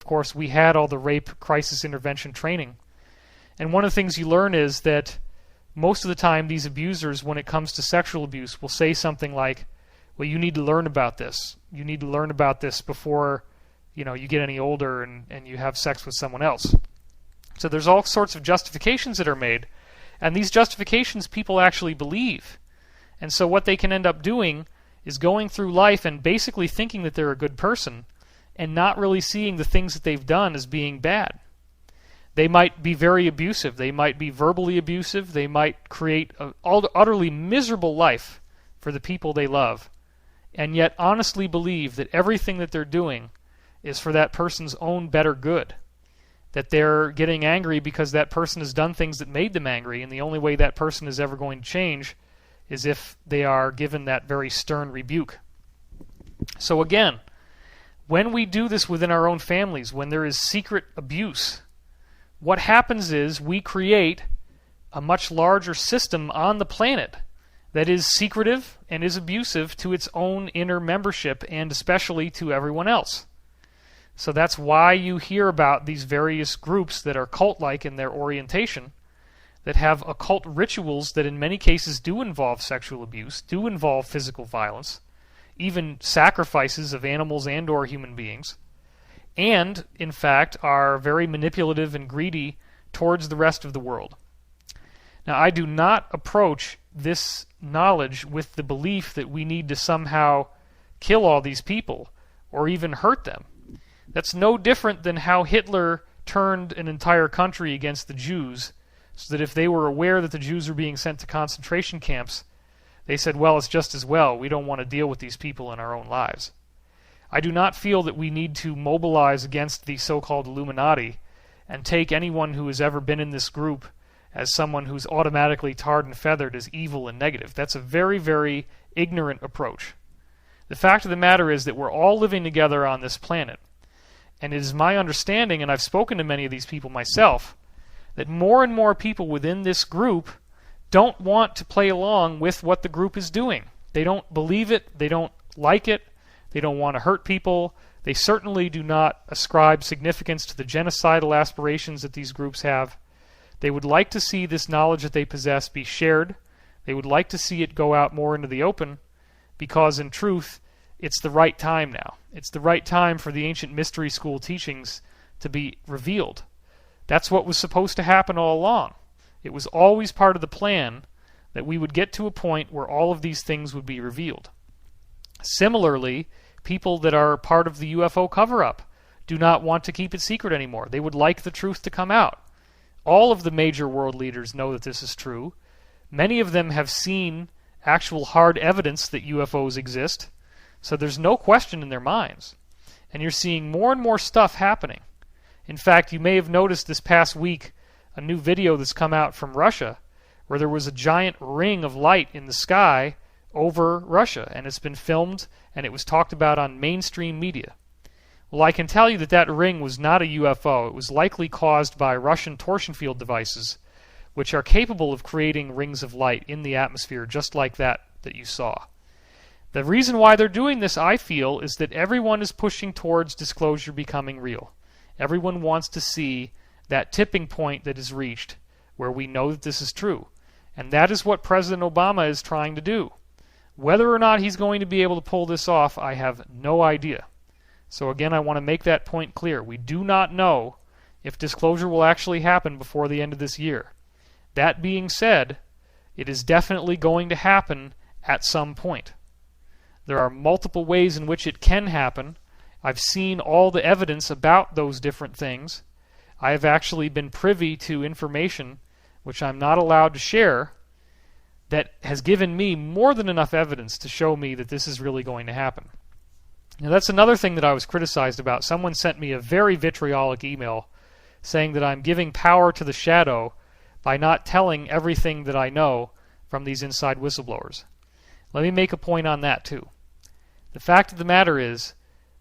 course, we had all the rape crisis intervention training. And one of the things you learn is that most of the time these abusers, when it comes to sexual abuse, will say something like, well, you need to learn about this. You need to learn about this before you get any older and you have sex with someone else. So there's all sorts of justifications that are made, and these justifications people actually believe. And so what they can end up doing is going through life and basically thinking that they're a good person and not really seeing the things that they've done as being bad. They might be very abusive. They might be verbally abusive. They might create an utterly miserable life for the people they love, and yet honestly believe that everything that they're doing is for that person's own better good. That they're getting angry because that person has done things that made them angry, and the only way that person is ever going to change is if they are given that very stern rebuke. So again, when we do this within our own families, when there is secret abuse, what happens is we create a much larger system on the planet that is secretive and is abusive to its own inner membership and especially to everyone else. So that's why you hear about these various groups that are cult-like in their orientation, that have occult rituals that in many cases do involve sexual abuse, do involve physical violence, even sacrifices of animals and or human beings, and, in fact, are very manipulative and greedy towards the rest of the world. Now, I do not approach this knowledge with the belief that we need to somehow kill all these people or even hurt them. That's no different than how Hitler turned an entire country against the Jews, so that if they were aware that the Jews were being sent to concentration camps, they said, well, it's just as well. We don't want to deal with these people in our own lives. I do not feel that we need to mobilize against the so-called Illuminati and take anyone who has ever been in this group as someone who's automatically tarred and feathered as evil and negative. That's a very, very ignorant approach. The fact of the matter is that we're all living together on this planet. And it is my understanding, and I've spoken to many of these people myself, that more and more people within this group don't want to play along with what the group is doing. They don't believe it. They don't like it. They don't want to hurt people. They certainly do not ascribe significance to the genocidal aspirations that these groups have. They would like to see this knowledge that they possess be shared. They would like to see it go out more into the open, because in truth, it's the right time now. It's the right time for the ancient mystery school teachings to be revealed. That's what was supposed to happen all along. It was always part of the plan that we would get to a point where all of these things would be revealed. Similarly, people that are part of the UFO cover-up do not want to keep it secret anymore. They would like the truth to come out. All of the major world leaders know that this is true. Many of them have seen actual hard evidence that UFOs exist, so there's no question in their minds. And you're seeing more and more stuff happening. In fact, you may have noticed this past week a new video that's come out from Russia where there was a giant ring of light in the sky over Russia, and it's been filmed and it was talked about on mainstream media. Well, I can tell you that that ring was not a UFO. It was likely caused by Russian torsion field devices, which are capable of creating rings of light in the atmosphere just like that you saw. The reason why they're doing this, I feel, is that everyone is pushing towards disclosure becoming real. Everyone wants to see that tipping point that is reached where we know that this is true. And that is what President Obama is trying to do. Whether or not he's going to be able to pull this off, I have no idea. So again, I want to make that point clear. We do not know if disclosure will actually happen before the end of this year. That being said, it is definitely going to happen at some point. There are multiple ways in which it can happen. I've seen all the evidence about those different things. I have actually been privy to information which I'm not allowed to share that has given me more than enough evidence to show me that this is really going to happen. Now that's another thing that I was criticized about. Someone sent me a very vitriolic email saying that I'm giving power to the shadow by not telling everything that I know from these inside whistleblowers. Let me make a point on that too. The fact of the matter is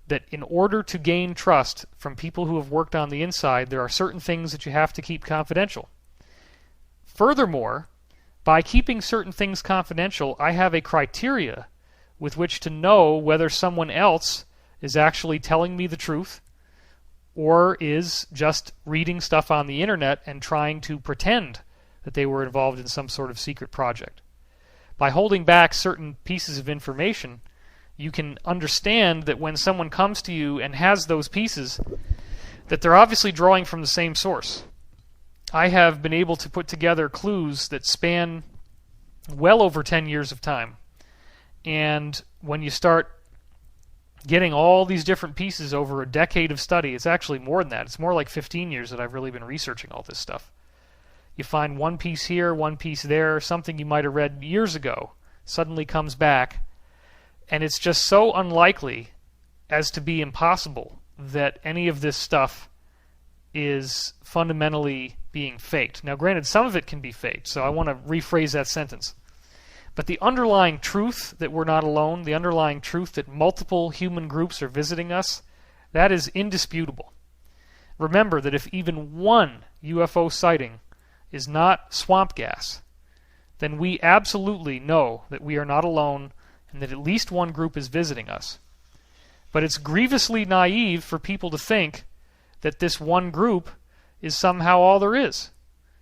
that in order to gain trust from people who have worked on the inside, there are certain things that you have to keep confidential. Furthermore, by keeping certain things confidential, I have a criteria with which to know whether someone else is actually telling me the truth or is just reading stuff on the internet and trying to pretend that they were involved in some sort of secret project. By holding back certain pieces of information, you can understand that when someone comes to you and has those pieces, that they're obviously drawing from the same source. I have been able to put together clues that span well over 10 years of time. And when you start getting all these different pieces over a decade of study, it's actually more than that. It's more like 15 years that I've really been researching all this stuff. You find one piece here, one piece there, something you might have read years ago suddenly comes back, and it's just so unlikely as to be impossible that any of this stuff is fundamentally being faked. Now, granted, some of it can be faked, so I want to rephrase that sentence. But the underlying truth that we're not alone, the underlying truth that multiple human groups are visiting us, that is indisputable. Remember that if even one UFO sighting is not swamp gas, then we absolutely know that we are not alone and that at least one group is visiting us. But it's grievously naive for people to think that this one group is somehow all there is.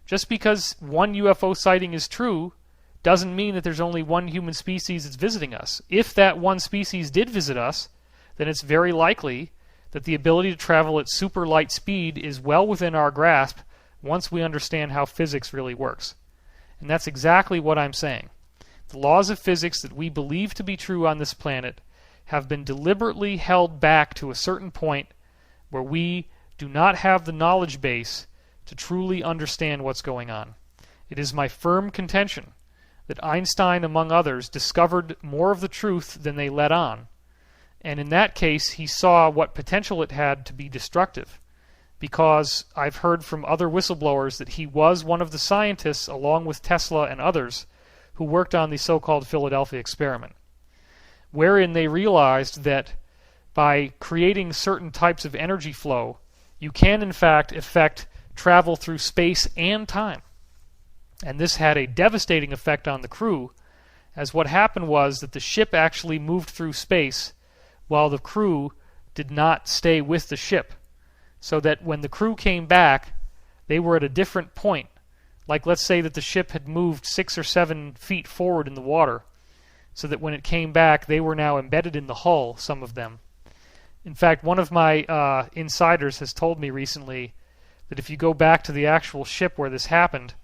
Just because one UFO sighting is true doesn't mean that there's only one human species that's visiting us. If that one species did visit us, then it's very likely that the ability to travel at super light speed is well within our grasp once we understand how physics really works. And that's exactly what I'm saying. The laws of physics that we believe to be true on this planet have been deliberately held back to a certain point where we do not have the knowledge base to truly understand what's going on. It is my firm contention that Einstein, among others, discovered more of the truth than they let on. And in that case, he saw what potential it had to be destructive, because I've heard from other whistleblowers that he was one of the scientists, along with Tesla and others, who worked on the so-called Philadelphia experiment, wherein they realized that by creating certain types of energy flow, you can in fact affect travel through space and time. And this had a devastating effect on the crew, as what happened was that the ship actually moved through space while the crew did not stay with the ship. So that when the crew came back, they were at a different point. Like, let's say that the ship had moved 6 or 7 feet forward in the water, so that when it came back, they were now embedded in the hull, some of them. In fact, one of my insiders has told me recently that if you go back to the actual ship where this happened,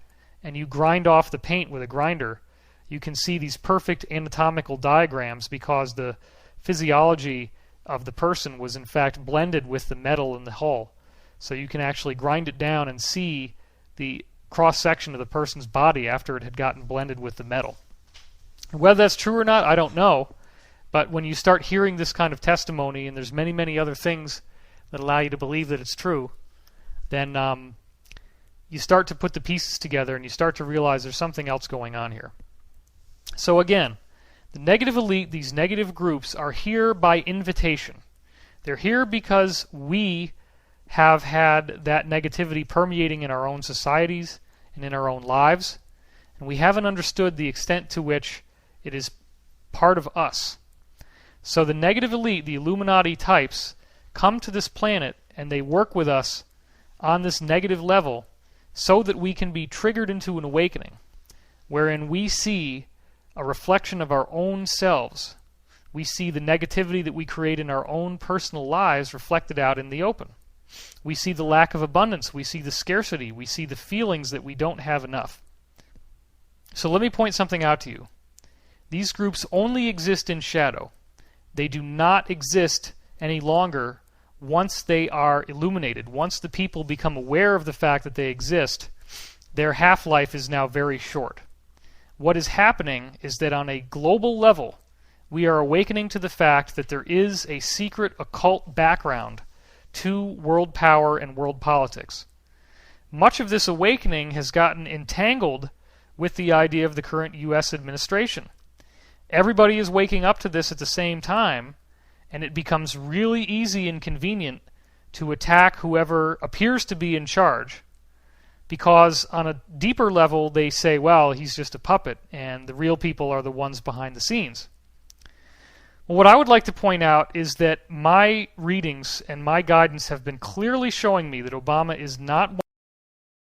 and you grind off the paint with a grinder, you can see these perfect anatomical diagrams because the physiology of the person was in fact blended with the metal in the hull. So you can actually grind it down and see the cross-section of the person's body after it had gotten blended with the metal. Whether that's true or not, I don't know. But when you start hearing this kind of testimony, and there's many, many other things that allow you to believe that it's true, then you start to put the pieces together and you start to realize there's something else going on here. So again, the negative elite, these negative groups, are here by invitation. They're here because we have had that negativity permeating in our own societies and in our own lives, and we haven't understood the extent to which it is part of us. So the negative elite, the Illuminati types, come to this planet and they work with us on this negative level so that we can be triggered into an awakening, wherein we see a reflection of our own selves. We see the negativity that we create in our own personal lives reflected out in the open. We see the lack of abundance. We see the scarcity. We see the feelings that we don't have enough. So let me point something out to you. These groups only exist in shadow. They do not exist any longer once they are illuminated. Once the people become aware of the fact that they exist, their half-life is now very short. What is happening is that on a global level, we are awakening to the fact that there is a secret occult background to world power and world politics. Much of this awakening has gotten entangled with the idea of the current U.S. administration. Everybody is waking up to this at the same time, and it becomes really easy and convenient to attack whoever appears to be in charge, because on a deeper level they say, well, he's just a puppet, and the real people are the ones behind the scenes. Well, what I would like to point out is that my readings and my guidance have been clearly showing me that Obama is not